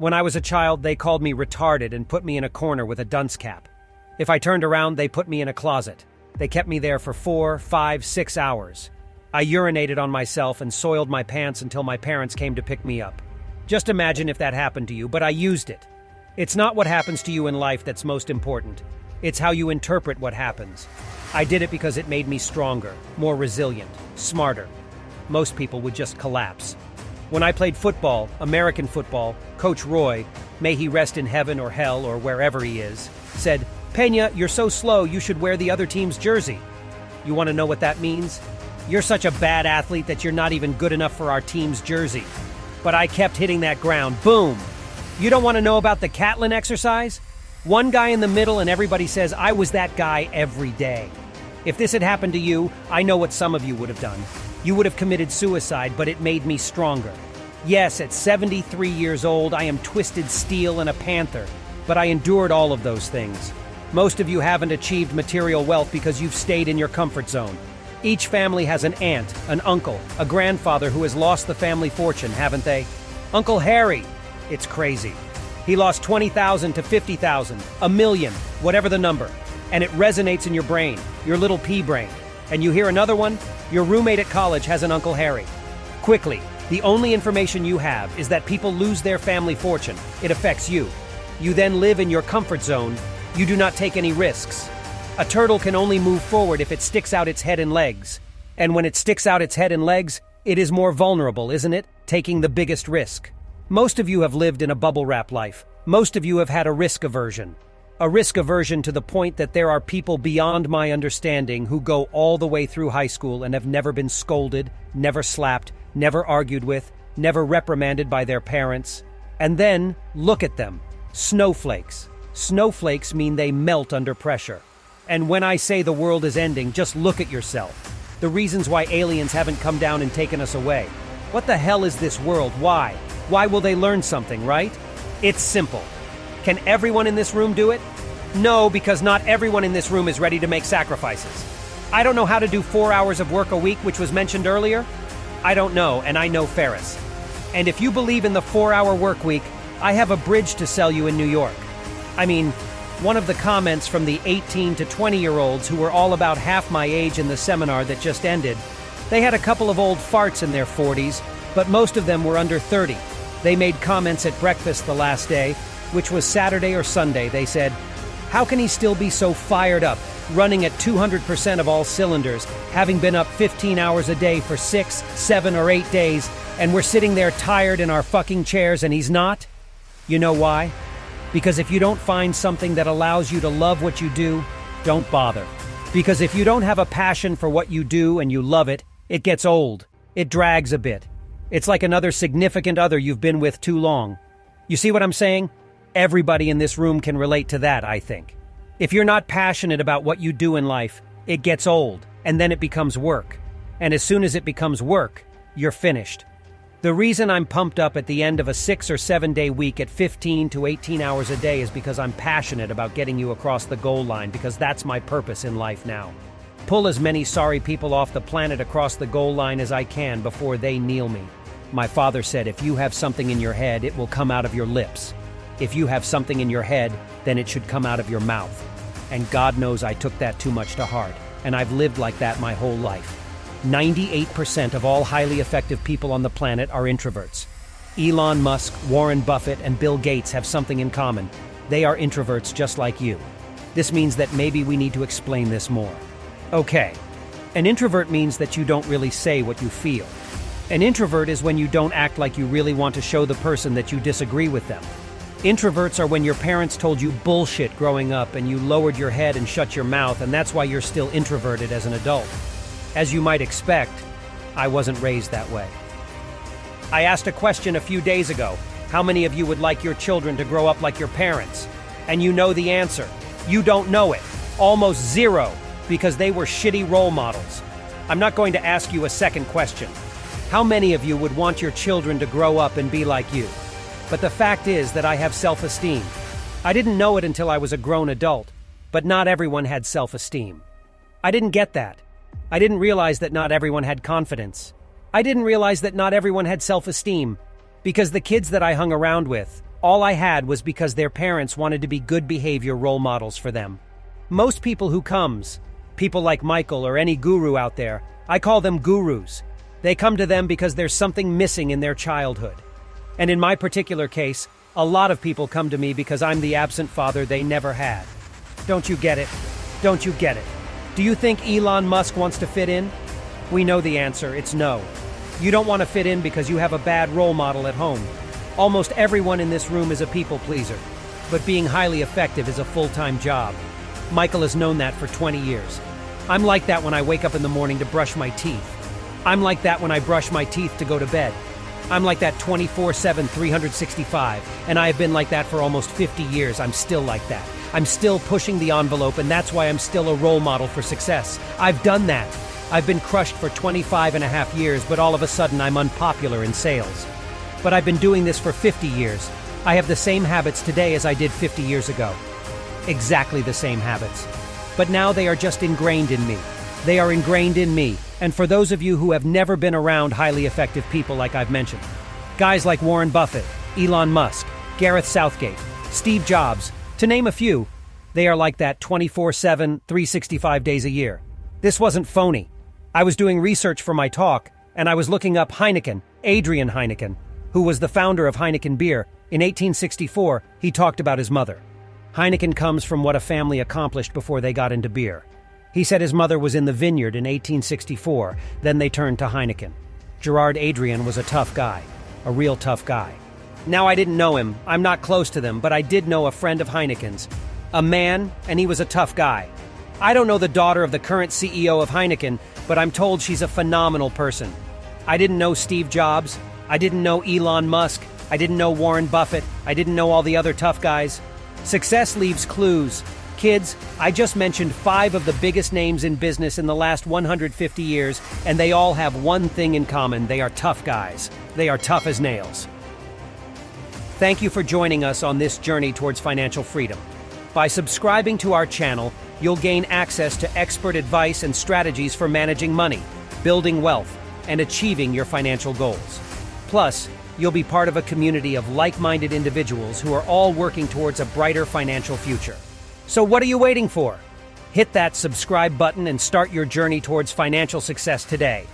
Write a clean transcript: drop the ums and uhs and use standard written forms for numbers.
When I was a child, they called me retarded and put me in a corner with a dunce cap. If I turned around, they put me in a closet. They kept me there for 4, 5, 6 hours. I urinated on myself and soiled my pants until my parents came to pick me up. Just imagine if that happened to you, but I used it. It's not what happens to you in life that's most important. It's how you interpret what happens. I did it because it made me stronger, more resilient, smarter. Most people would just collapse. When I played football, American football, Coach Roy, may he rest in heaven or hell or wherever he is, said, "Pena, you're so slow, you should wear the other team's jersey." You want to know what that means? You're such a bad athlete that you're not even good enough for our team's jersey. But I kept hitting that ground. Boom! You don't want to know about the Catlin exercise? One guy in the middle and everybody says, I was that guy every day. If this had happened to you, I know what some of you would have done. You would have committed suicide, but it made me stronger. Yes, at 73 years old, I am twisted steel and a panther, but I endured all of those things. Most of you haven't achieved material wealth because you've stayed in your comfort zone. Each family has an aunt, an uncle, a grandfather who has lost the family fortune, haven't they? Uncle Harry. It's crazy. He lost 20,000 to 50,000, a million, whatever the number. And it resonates in your brain, your little pea brain. And you hear another one? Your roommate at college has an Uncle Harry. Quickly, the only information you have is that people lose their family fortune. It affects you. You then live in your comfort zone. You do not take any risks. A turtle can only move forward if it sticks out its head and legs. And when it sticks out its head and legs, it is more vulnerable, isn't it? Taking the biggest risk. Most of you have lived in a bubble wrap life. Most of you have had a risk aversion. A risk aversion to the point that there are people beyond my understanding who go all the way through high school and have never been scolded, never slapped, never argued with, never reprimanded by their parents. And then, look at them. Snowflakes. Snowflakes mean they melt under pressure. And when I say the world is ending, just look at yourself. The reasons why aliens haven't come down and taken us away. What the hell is this world? Why? Why will they learn something, right? It's simple. Can everyone in this room do it? No, because not everyone in this room is ready to make sacrifices. I don't know how to do 4 hours of work a week, which was mentioned earlier. I don't know, and I know Ferris. And if you believe in the 4-hour work week, I have a bridge to sell you in New York. I mean, one of the comments from the 18 to 20-year-olds who were all about half my age in the seminar that just ended, they had a couple of old farts in their 40s, but most of them were under 30. They made comments at breakfast the last day, which was Saturday or Sunday. They said, "How can he still be so fired up, running at 200% of all cylinders, having been up 15 hours a day for 6, 7, or 8 days, and we're sitting there tired in our fucking chairs and he's not?" You know why? Because if you don't find something that allows you to love what you do, don't bother. Because if you don't have a passion for what you do and you love it, it gets old. It drags a bit. It's like another significant other you've been with too long. You see what I'm saying? Everybody in this room can relate to that, I think. If you're not passionate about what you do in life, it gets old, and then it becomes work. And as soon as it becomes work, you're finished. The reason I'm pumped up at the end of a 6 or 7 day week at 15 to 18 hours a day is because I'm passionate about getting you across the goal line, because that's my purpose in life now. Pull as many sorry people off the planet across the goal line as I can before they kneel me. My father said, if you have something in your head, it will come out of your lips. If you have something in your head, then it should come out of your mouth. And God knows I took that too much to heart, and I've lived like that my whole life. 98% of all highly effective people on the planet are introverts. Elon Musk, Warren Buffett, and Bill Gates have something in common. They are introverts just like you. This means that maybe we need to explain this more. Okay, an introvert means that you don't really say what you feel. An introvert is when you don't act like you really want to show the person that you disagree with them. Introverts are when your parents told you bullshit growing up and you lowered your head and shut your mouth, and that's why you're still introverted as an adult. As you might expect, I wasn't raised that way. I asked a question a few days ago. How many of you would like your children to grow up like your parents? And you know the answer. You don't know it. Almost zero, because they were shitty role models. I'm not going to ask you a second question. How many of you would want your children to grow up and be like you? But the fact is that I have self-esteem. I didn't know it until I was a grown adult, but not everyone had self-esteem. I didn't get that. I didn't realize that not everyone had confidence. I didn't realize that not everyone had self-esteem, because the kids that I hung around with, All I had was because their parents wanted to be good behavior role models for them. Most people who comes, people like Michael or any guru out there, I call them gurus. They come to them because there's something missing in their childhood. And in my particular case, a lot of people come to me because I'm the absent father they never had. Don't you get it? Don't you get it? Do you think Elon Musk wants to fit in? We know the answer, it's no. You don't want to fit in because you have a bad role model at home. Almost everyone in this room is a people pleaser, but being highly effective is a full-time job. Michael has known that for 20 years. I'm like that when I wake up in the morning to brush my teeth. I'm like that when I brush my teeth to go to bed. I'm like that 24/7, 365, and I have been like that for almost 50 years. I'm still like that. I'm still pushing the envelope, and that's why I'm still a role model for success. I've done that. I've been crushed for 25 and a half years, but all of a sudden I'm unpopular in sales. But I've been doing this for 50 years. I have the same habits today as I did 50 years ago. Exactly the same habits. But now they are just ingrained in me. They are ingrained in me. And for those of you who have never been around highly effective people like I've mentioned, guys like Warren Buffett, Elon Musk, Gareth Southgate, Steve Jobs, to name a few, they are like that 24/7, 365 days a year. This wasn't phony. I was doing research for my talk, and I was looking up Heineken, Adrian Heineken, who was the founder of Heineken beer. In 1864, he talked about his mother. Heineken comes from what a family accomplished before they got into beer. He said his mother was in the vineyard in 1864, then they turned to Heineken. Gerard Adrian was a tough guy, a real tough guy. Now I didn't know him, I'm not close to them, but I did know a friend of Heineken's. A man, and he was a tough guy. I don't know the daughter of the current CEO of Heineken, but I'm told she's a phenomenal person. I didn't know Steve Jobs, I didn't know Elon Musk, I didn't know Warren Buffett, I didn't know all the other tough guys. Success leaves clues. Kids, I just mentioned 5 of the biggest names in business in the last 150 years, and they all have one thing in common. They are tough guys. They are tough as nails. Thank you for joining us on this journey towards financial freedom. By subscribing to our channel, you'll gain access to expert advice and strategies for managing money, building wealth, and achieving your financial goals. Plus, you'll be part of a community of like-minded individuals who are all working towards a brighter financial future. So what are you waiting for? Hit that subscribe button and start your journey towards financial success today.